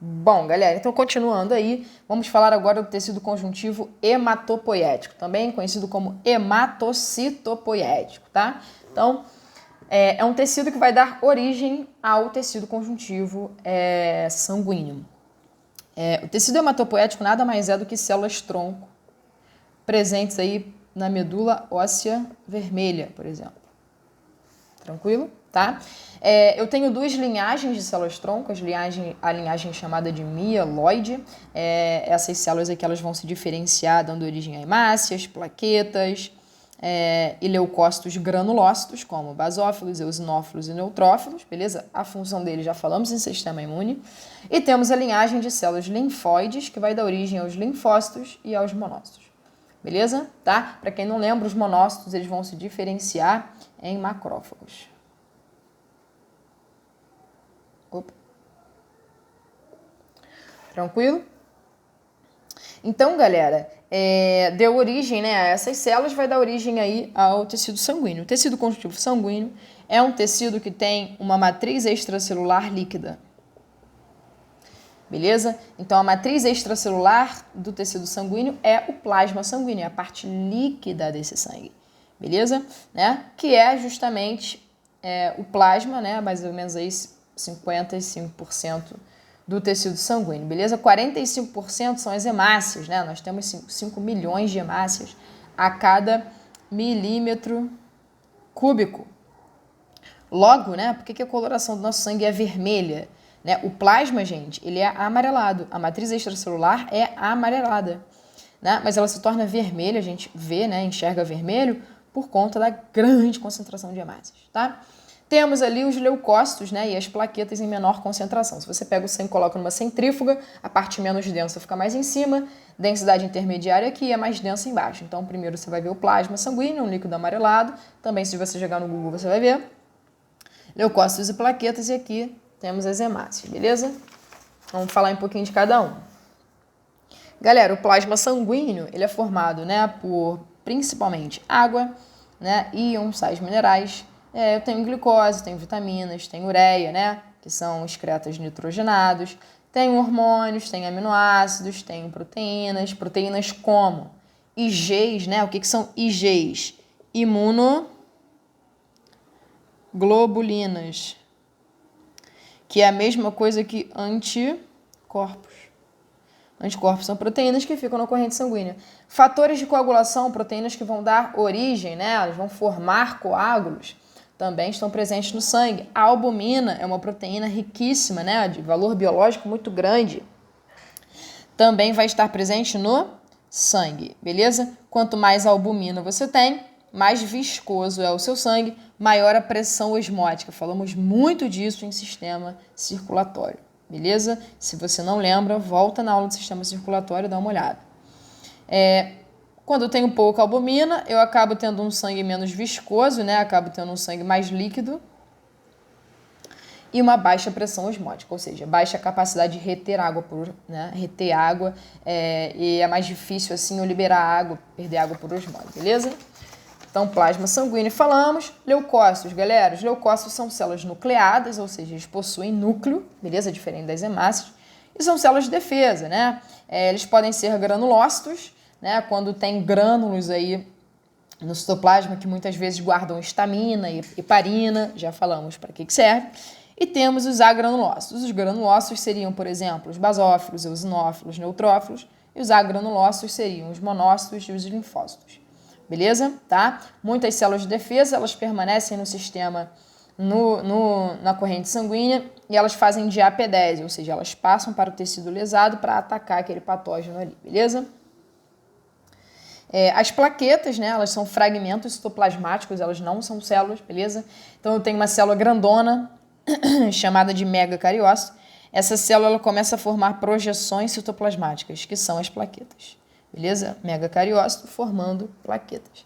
Bom, galera, então continuando aí, vamos falar agora do tecido conjuntivo hematopoético, também conhecido como hematocitopoético, tá? Então, é um tecido que vai dar origem ao tecido conjuntivo sanguíneo. O tecido hematopoético nada mais é do que células-tronco presentes aí na medula óssea vermelha, por exemplo. Tranquilo? Tá? Eu tenho duas linhagens de células-tronco, a linhagem chamada de mieloide. Essas células aqui elas vão se diferenciar dando origem a hemácias, plaquetas e leucócitos granulócitos, como basófilos, eosinófilos e neutrófilos, beleza? A função deles já falamos em sistema imune. E temos a linhagem de células linfóides, que vai dar origem aos linfócitos e aos monócitos. Beleza? Tá? Para quem não lembra, os monócitos eles vão se diferenciar em macrófagos. Opa. Tranquilo? Então, galera, deu origem, né, a essas células, vai dar origem aí ao tecido sanguíneo. O tecido conjuntivo sanguíneo é um tecido que tem uma matriz extracelular líquida. Beleza? Então, a matriz extracelular do tecido sanguíneo é o plasma sanguíneo, é a parte líquida desse sangue. Beleza? Né? Que é justamente o plasma, né, mais ou menos aí 55% do tecido sanguíneo, beleza? 45% são as hemácias, né? Nós temos 5 milhões de hemácias a cada milímetro cúbico. Logo, né, por que a coloração do nosso sangue é vermelha? Né? O plasma, gente, ele é amarelado. A matriz extracelular é amarelada. Né? Mas ela se torna vermelha, a gente vê, né, enxerga vermelho, por conta da grande concentração de hemácias, tá? Temos ali os leucócitos, né, e as plaquetas em menor concentração. Se você pega o sangue e coloca numa centrífuga, a parte menos densa fica mais em cima, densidade intermediária aqui é mais densa embaixo. Então, primeiro você vai ver o plasma sanguíneo, um líquido amarelado. Também, se você jogar no Google, você vai ver leucócitos e plaquetas, e aqui temos as hemácias, beleza? Vamos falar um pouquinho de cada um. Galera, o plasma sanguíneo, ele é formado, né, por principalmente água, né, íons, sais minerais. Eu tenho glicose, tenho vitaminas, tenho ureia, né, que são excretas nitrogenados, tenho hormônios, tenho aminoácidos, tenho proteínas como IGs, né, o que são IGs? Imunoglobulinas, que é a mesma coisa que anticorpos. Anticorpos são proteínas que ficam na corrente sanguínea. Fatores de coagulação, proteínas que vão dar origem, né, elas vão formar coágulos, também estão presentes no sangue. A albumina é uma proteína riquíssima, né, de valor biológico muito grande. Também vai estar presente no sangue, beleza? Quanto mais albumina você tem, mais viscoso é o seu sangue, maior a pressão osmótica. Falamos muito disso em sistema circulatório, beleza? Se você não lembra, volta na aula do sistema circulatório e dá uma olhada. Quando eu tenho pouca albumina, eu acabo tendo um sangue menos viscoso, né? Acabo tendo um sangue mais líquido e uma baixa pressão osmótica, ou seja, baixa capacidade de reter água, e é mais difícil assim eu liberar água, perder água por osmose, beleza? Então, plasma sanguíneo falamos. Leucócitos, galera, os leucócitos são células nucleadas, ou seja, eles possuem núcleo, beleza? Diferente das hemácias, e são células de defesa, né? Eles podem ser granulócitos, né, quando tem grânulos aí no citoplasma que muitas vezes guardam estamina e heparina, já falamos para que serve. E temos os agranulócitos. Os granulócitos seriam, por exemplo, os basófilos, eosinófilos, neutrófilos, e os agranulócitos seriam os monócitos e os linfócitos. Beleza? Tá? Muitas células de defesa, elas permanecem no sistema, na corrente sanguínea, e elas fazem diapedese, ou seja, elas passam para o tecido lesado para atacar aquele patógeno ali, beleza? As plaquetas, né, elas são fragmentos citoplasmáticos, elas não são células, beleza? Então eu tenho uma célula grandona, chamada de megacariócito. Essa célula ela começa a formar projeções citoplasmáticas, que são as plaquetas, beleza? Megacariócito formando plaquetas.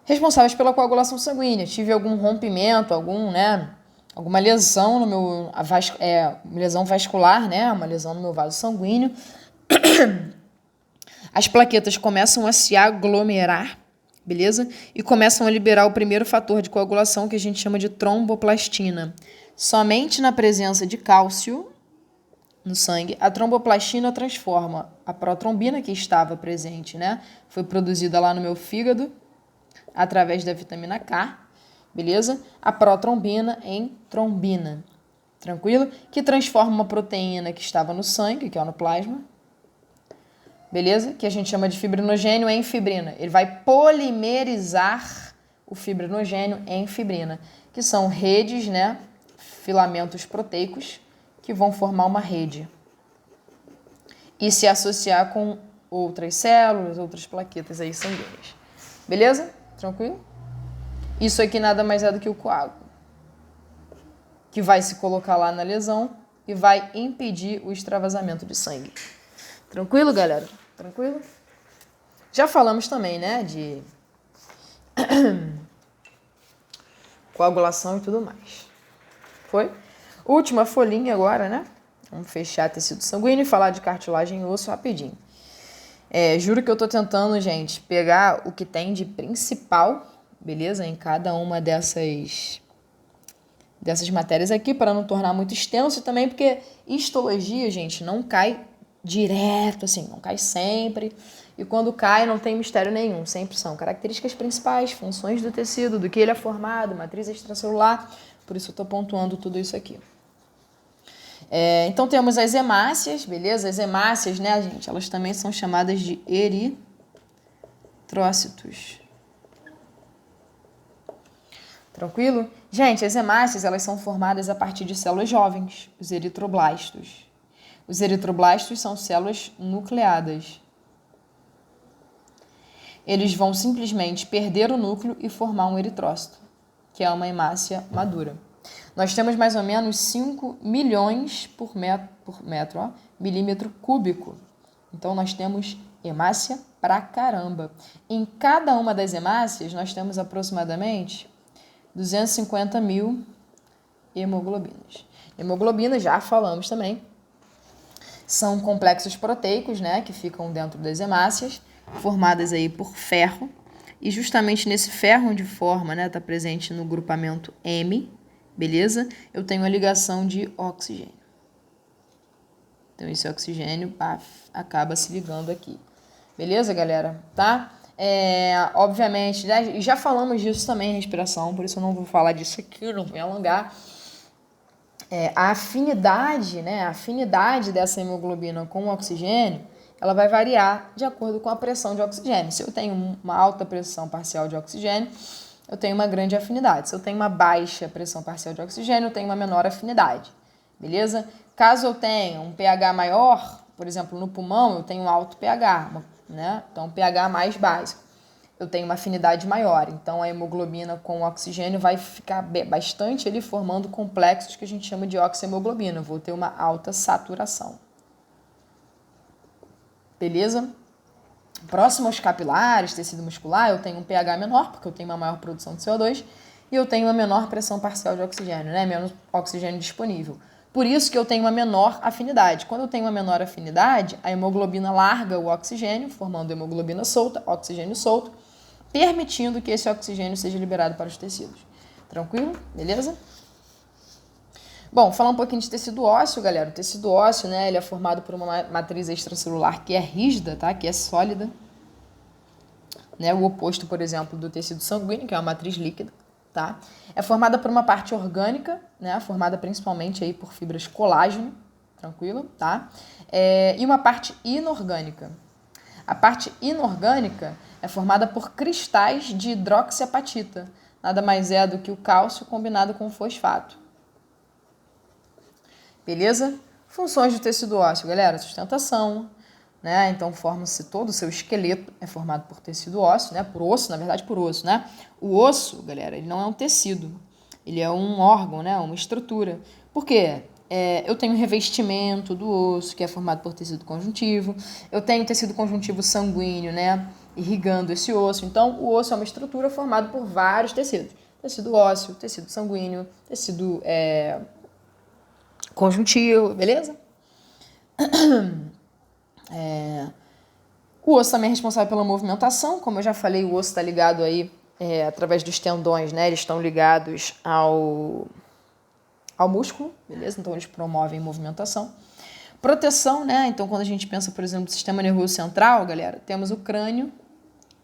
Responsáveis pela coagulação sanguínea. Tive algum rompimento, alguma lesão no meu lesão vascular, né? Uma lesão no meu vaso sanguíneo. As plaquetas começam a se aglomerar, beleza? E começam a liberar o primeiro fator de coagulação, que a gente chama de tromboplastina. Somente na presença de cálcio no sangue, a tromboplastina transforma a protrombina que estava presente, né? Foi produzida lá no meu fígado através da vitamina K, beleza? A protrombina em trombina, tranquilo? Que transforma uma proteína que estava no sangue, que é no plasma, beleza? Que a gente chama de fibrinogênio em fibrina. Ele vai polimerizar o fibrinogênio em fibrina, que são redes, né? Filamentos proteicos que vão formar uma rede e se associar com outras células, outras plaquetas aí sanguíneas. Beleza? Tranquilo? Isso aqui nada mais é do que o coágulo, que vai se colocar lá na lesão e vai impedir o extravasamento de sangue. Tranquilo, galera? Tranquilo? Já falamos também, né, de coagulação e tudo mais. Foi? Última folhinha agora, né? Vamos fechar tecido sanguíneo e falar de cartilagem e osso rapidinho. Juro que eu tô tentando, gente, pegar o que tem de principal, beleza? Em cada uma dessas matérias aqui, para não tornar muito extenso e também porque histologia, gente, não cai direto, assim, não cai sempre. E quando cai, não tem mistério nenhum. Sempre são características principais, funções do tecido, do que ele é formado, matriz extracelular. Por isso eu tô pontuando tudo isso aqui. Então temos as hemácias, beleza? As hemácias, né, gente, elas também são chamadas de eritrócitos. Tranquilo? Gente, as hemácias, elas são formadas a partir de células jovens, os eritroblastos. Os eritroblastos são células nucleadas. Eles vão simplesmente perder o núcleo e formar um eritrócito, que é uma hemácia madura. Nós temos mais ou menos 5 milhões por milímetro cúbico. Então, nós temos hemácia pra caramba. Em cada uma das hemácias, nós temos aproximadamente 250 mil hemoglobinas. Hemoglobinas, já falamos também, são complexos proteicos, né, que ficam dentro das hemácias, formadas aí por ferro. E justamente nesse ferro onde forma, né, está presente no grupamento M, beleza? Eu tenho a ligação de oxigênio. Então, esse oxigênio, acaba se ligando aqui. Beleza, galera? Tá? Obviamente, já falamos disso também em respiração, por isso eu não vou falar disso aqui, não vou me alongar. A afinidade, né? A afinidade dessa hemoglobina com o oxigênio, ela vai variar de acordo com a pressão de oxigênio. Se eu tenho uma alta pressão parcial de oxigênio, eu tenho uma grande afinidade. Se eu tenho uma baixa pressão parcial de oxigênio, eu tenho uma menor afinidade. Beleza? Caso eu tenha um pH maior, por exemplo, no pulmão, eu tenho um alto pH, né? Então, pH mais básico. Eu tenho uma afinidade maior. Então, a hemoglobina com o oxigênio vai ficar bastante ali formando complexos que a gente chama de oxihemoglobina. Eu vou ter uma alta saturação. Beleza? Próximo aos capilares, tecido muscular, eu tenho um pH menor, porque eu tenho uma maior produção de CO2, e eu tenho uma menor pressão parcial de oxigênio, né? Menos oxigênio disponível. Por isso que eu tenho uma menor afinidade. Quando eu tenho uma menor afinidade, a hemoglobina larga o oxigênio, formando hemoglobina solta, oxigênio solto, permitindo que esse oxigênio seja liberado para os tecidos. Tranquilo? Beleza? Bom, falar um pouquinho de tecido ósseo, galera. O tecido ósseo, né, ele é formado por uma matriz extracelular que é rígida, tá? Que é sólida. Né? O oposto, por exemplo, do tecido sanguíneo, que é uma matriz líquida, tá? É formada por uma parte orgânica, né? Formada principalmente aí por fibras colágeno, tranquilo, tá? E uma parte inorgânica. A parte inorgânica é formada por cristais de hidroxiapatita. Nada mais é do que o cálcio combinado com o fosfato. Beleza? Funções do tecido ósseo, galera. Sustentação, né? Então, forma-se todo o seu esqueleto, é formado por tecido ósseo, né? Por osso, na verdade, por osso, né? O osso, galera, ele não é um tecido. Ele é um órgão, né? Uma estrutura. Por quê? Eu tenho revestimento do osso, que é formado por tecido conjuntivo. Eu tenho tecido conjuntivo sanguíneo, né? Irrigando esse osso. Então, o osso é uma estrutura formada por vários tecidos. Tecido ósseo, tecido sanguíneo, tecido conjuntivo, beleza? O osso também é responsável pela movimentação. Como eu já falei, o osso está ligado aí através dos tendões, né? Eles estão ligados ao músculo, beleza? Então, eles promovem movimentação. Proteção, né? Então, quando a gente pensa, por exemplo, no sistema nervoso central, galera, temos o crânio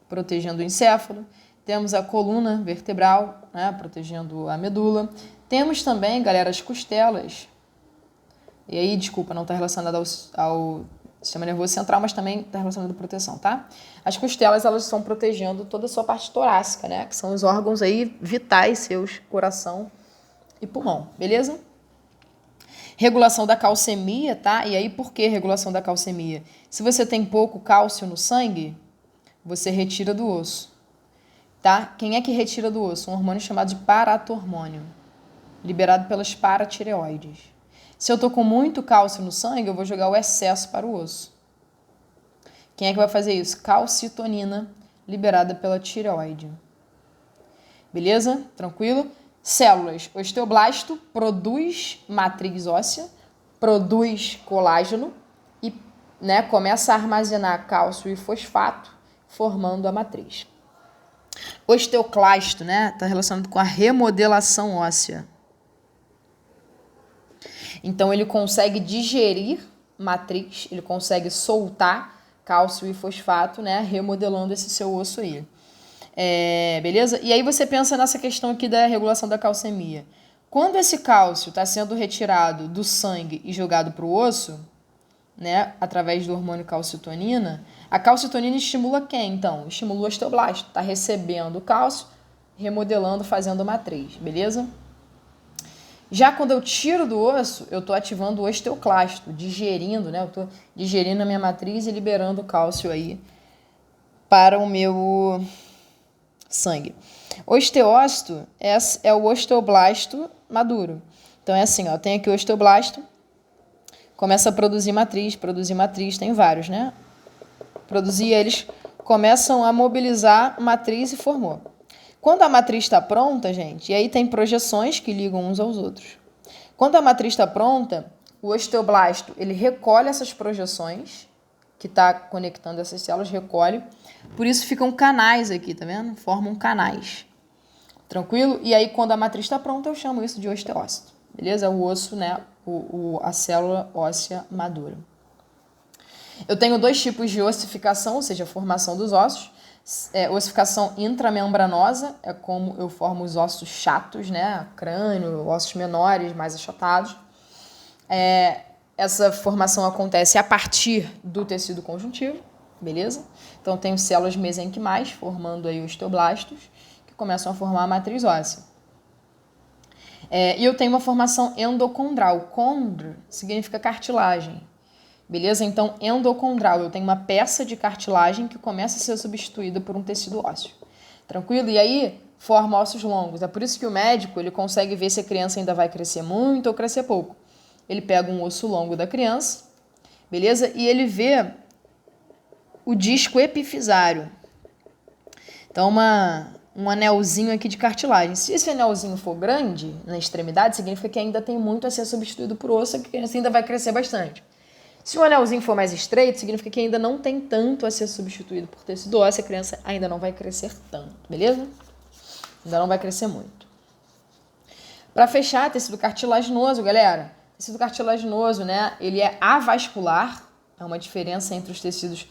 protegendo o encéfalo, temos a coluna vertebral, né? Protegendo a medula. Temos também, galera, as costelas. E aí, desculpa, não está relacionado ao sistema nervoso central, mas também está relacionado à proteção, tá? As costelas, elas estão protegendo toda a sua parte torácica, né? Que são os órgãos aí vitais seus, coração e pulmão, beleza? Regulação da calcemia, tá? E aí, por que regulação da calcemia? Se você tem pouco cálcio no sangue, você retira do osso, tá? Quem é que retira do osso? Um hormônio chamado de paratormônio, liberado pelas paratireoides. Se eu tô com muito cálcio no sangue, eu vou jogar o excesso para o osso. Quem é que vai fazer isso? Calcitonina, liberada pela tireoide. Beleza? Tranquilo? Células. Osteoblasto produz matriz óssea, produz colágeno e, né, começa a armazenar cálcio e fosfato, formando a matriz. Osteoclasto, né, está relacionado com a remodelação óssea. Então, ele consegue digerir matriz, ele consegue soltar cálcio e fosfato, né, remodelando esse seu osso aí. Beleza? E aí você pensa nessa questão aqui da regulação da calcemia. Quando esse cálcio está sendo retirado do sangue e jogado para o osso, né, através do hormônio calcitonina, a calcitonina estimula quem, então? Estimula o osteoblasto. Está recebendo o cálcio, remodelando, fazendo matriz, beleza? Já quando eu tiro do osso, eu estou ativando o osteoclasto, digerindo, né? Eu estou digerindo a minha matriz e liberando o cálcio aí para o meu sangue. Osteócito é o osteoblasto maduro. Então é assim, ó, tem aqui o osteoblasto, começa a produzir matriz, tem vários, né? Produzir, eles começam a mobilizar matriz e formou. Quando a matriz está pronta, gente, e aí tem projeções que ligam uns aos outros. Quando a matriz está pronta, o osteoblasto, ele recolhe essas projeções, que está conectando essas células, recolhe. Por isso ficam canais aqui, tá vendo? Formam canais. Tranquilo? E aí, quando a matriz está pronta, eu chamo isso de osteócito. Beleza? O osso, né? A célula óssea madura. Eu tenho dois tipos de ossificação, ou seja, a formação dos ossos. Ossificação intramembranosa, é como eu formo os ossos chatos, né? Crânio, ossos menores, mais achatados. Essa formação acontece a partir do tecido conjuntivo, beleza? Então, tenho células mesenquimais formando aí osteoblastos, que começam a formar a matriz óssea. E eu tenho uma formação endocondral. Condro significa cartilagem. Beleza? Então, endocondral, eu tenho uma peça de cartilagem que começa a ser substituída por um tecido ósseo. Tranquilo? E aí, forma ossos longos. É por isso que o médico, ele consegue ver se a criança ainda vai crescer muito ou crescer pouco. Ele pega um osso longo da criança, beleza? E ele vê o disco epifisário. Então, um anelzinho aqui de cartilagem. Se esse anelzinho for grande, na extremidade, significa que ainda tem muito a ser substituído por osso, que a criança ainda vai crescer bastante. Se o anelzinho for mais estreito, significa que ainda não tem tanto a ser substituído por tecido ósseo, a criança ainda não vai crescer tanto, beleza? Ainda não vai crescer muito. Para fechar, tecido cartilaginoso, galera. Tecido cartilaginoso, né? Ele é avascular, é uma diferença entre os tecidos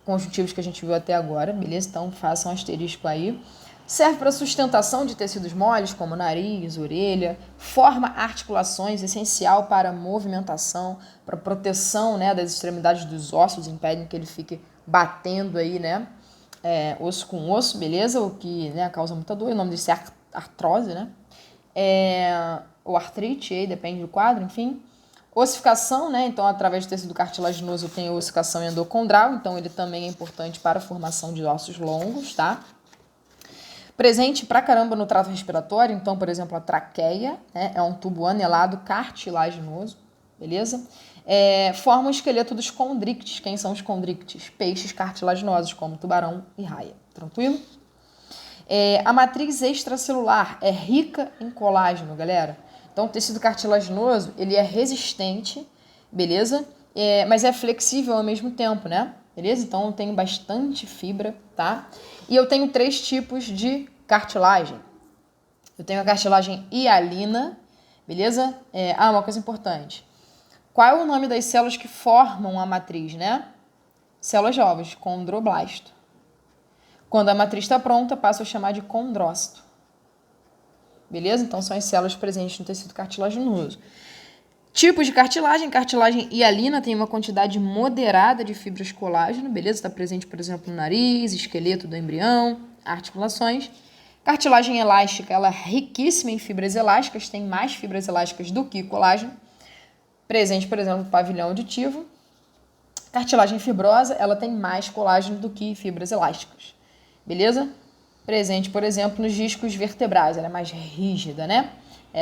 conjuntivos que a gente viu até agora, beleza? Então, façam um asterisco aí. Serve para sustentação de tecidos moles, como nariz, orelha, forma articulações, essencial para movimentação, para proteção, né, das extremidades dos ossos, impedem que ele fique batendo aí, né, osso com osso, beleza? O que, né, causa muita dor, o nome disso é artrose, né? Ou artrite, aí depende do quadro, enfim. Ossificação, né? Então, através do tecido cartilaginoso, tem a ossificação endocondral, então ele também é importante para a formação de ossos longos, tá? Presente pra caramba no trato respiratório, então, por exemplo, a traqueia, né, é um tubo anelado cartilaginoso, beleza? Forma o esqueleto dos condrictes. Quem são os condrictes? Peixes cartilaginosos, como tubarão e raia. Tranquilo? A matriz extracelular é rica em colágeno, galera. Então, o tecido cartilaginoso, ele é resistente, beleza? Mas é flexível ao mesmo tempo, né? Beleza? Então, eu tenho bastante fibra, tá? E eu tenho 3 tipos de cartilagem. Eu tenho a cartilagem hialina, beleza? Uma coisa importante. Qual é o nome das células que formam a matriz, né? Células ovas, condroblasto. Quando a matriz está pronta, passo a chamar de condrócito. Beleza? Então, são as células presentes no tecido cartilaginoso. Tipos de cartilagem. Cartilagem hialina tem uma quantidade moderada de fibras colágeno, beleza? Está presente, por exemplo, no nariz, esqueleto do embrião, articulações. Cartilagem elástica, ela é riquíssima em fibras elásticas, tem mais fibras elásticas do que colágeno. Presente, por exemplo, no pavilhão auditivo. Cartilagem fibrosa, ela tem mais colágeno do que fibras elásticas, beleza? Presente, por exemplo, nos discos vertebrais, ela é mais rígida, né?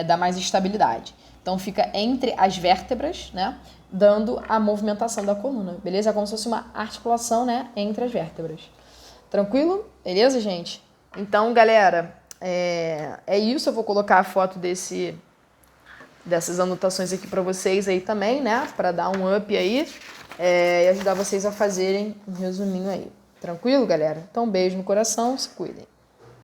Dá mais estabilidade. Então, fica entre as vértebras, né? Dando a movimentação da coluna, beleza? É como se fosse uma articulação, né? Entre as vértebras. Tranquilo? Beleza, gente? Então, galera, é isso. Eu vou colocar a foto dessas anotações aqui para vocês aí também, né? Para dar um up aí e ajudar vocês a fazerem um resuminho aí. Tranquilo, galera? Então, beijo no coração, se cuidem.